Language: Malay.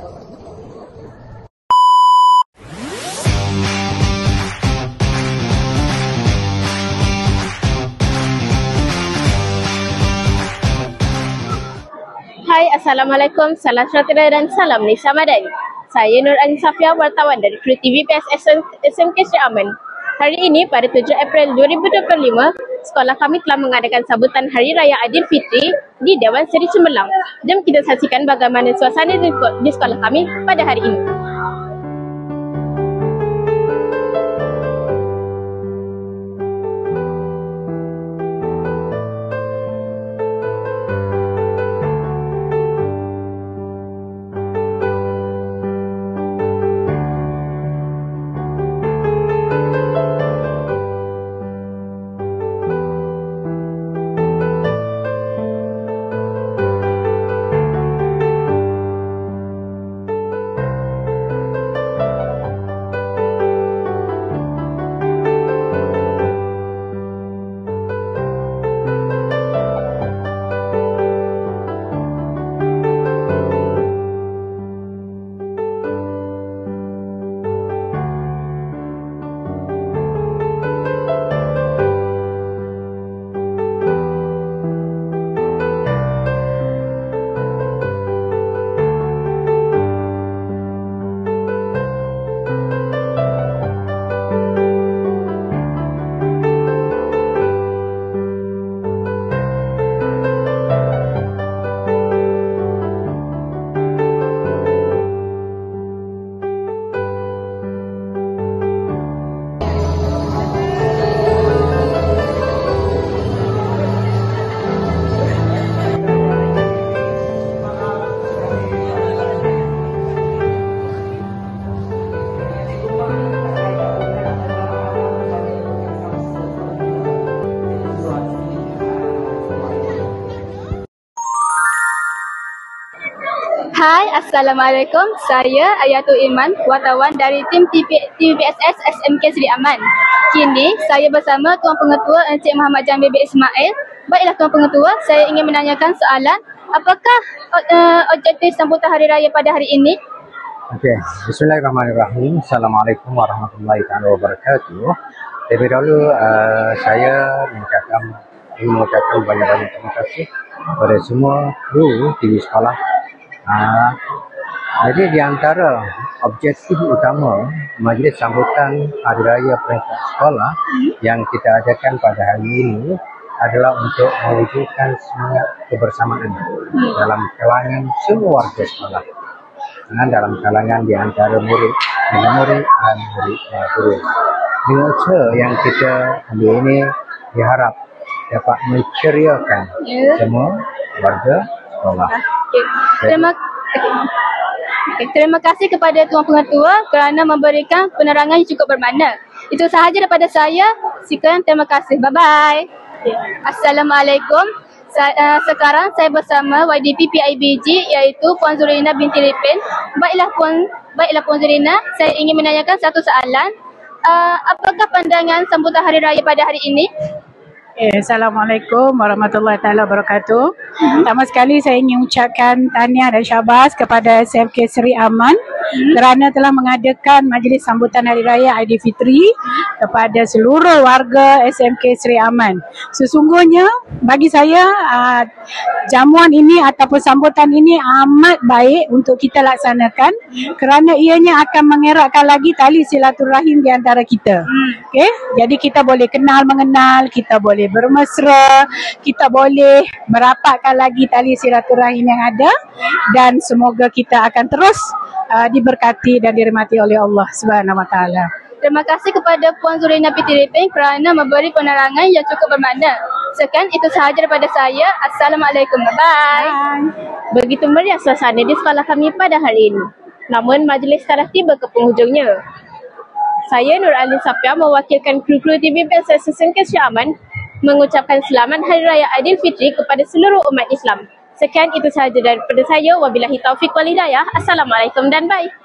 Hai, Assalamualaikum, salam sejahtera dan salam Malaysia Madani. Saya Nur Alin Safia, wartawan dari kru TVPS SMK Sri Aman. Hari ini pada 7 April 2025, sekolah kami telah mengadakan sambutan Hari Raya Aidilfitri di Dewan Seri Cemerlang. Jom kita saksikan bagaimana suasana di sekolah kami pada hari ini. Hai, Assalamualaikum. Saya Ayatul Iman, wartawan dari tim TVPSS SMK Sri Aman. Kini saya bersama Tuan Pengetua Encik Muhammad Jamil bin Ismail. Baiklah Tuan Pengetua, saya ingin menanyakan soalan. Apakah objektif sambutan Hari Raya pada hari ini? Okey, bismillahirrahmanirrahim. Assalamualaikum warahmatullahi wabarakatuh. Terlebih dahulu saya mengucapkan banyak-banyak terima kasih kepada semua kru TV sekolah. Jadi di antara objektif utama majlis sambutan Hari Raya Peringkat Sekolah yang kita adakan pada hari ini adalah untuk mewujudkan semangat kebersamaan dalam kalangan semua warga sekolah, dan dalam kalangan di antara murid dan guru. Dengan usaha yang kita ambil ini diharap dapat menceriakan semua warga sekolah. Terima kasih kepada Tuan Pengetua kerana memberikan penerangan yang cukup bermakna. Itu sahaja daripada saya. Sekian, terima kasih. Bye-bye. Assalamualaikum. Sekarang saya bersama YDP PIBG iaitu Puan Zurina binti Lipin. Baiklah Puan Zurina, saya ingin menanyakan satu soalan. Apakah pandangan sambutan Hari Raya pada hari ini? Assalamualaikum warahmatullahi wabarakatuh. Pertama sekali saya ingin ucapkan tahniah dan syabas kepada SMK Sri Aman kerana telah mengadakan majlis sambutan Hari Raya Aidilfitri kepada seluruh warga SMK Sri Aman. Sesungguhnya bagi saya jamuan ini ataupun sambutan ini amat baik untuk kita laksanakan kerana ianya akan mengeratkan lagi tali silaturahim di antara kita. Okey, jadi kita boleh kenal mengenal, kita boleh bermesra, kita boleh merapatkan lagi tali silaturahim yang ada, dan semoga kita akan terus diberkati dan dirahmati oleh Allah Subhanahu Wa Taala. Terima kasih kepada Puan Zurina binti Lipin kerana memberi penerangan yang cukup bermakna. Sekian, itu sahaja daripada saya. Assalamualaikum. Bye. Begitu meriah suasana di sekolah kami pada hari ini. Namun majlis telah tiba ke penghujungnya. Saya Nur Alin Safia mewakilkan kru-kru TVPS SMK Sri Aman mengucapkan selamat Hari Raya Aidilfitri kepada seluruh umat Islam. Sekian, itu sahaja daripada saya. Wabillahi taufiq wal hidayah. Assalamualaikum dan bye.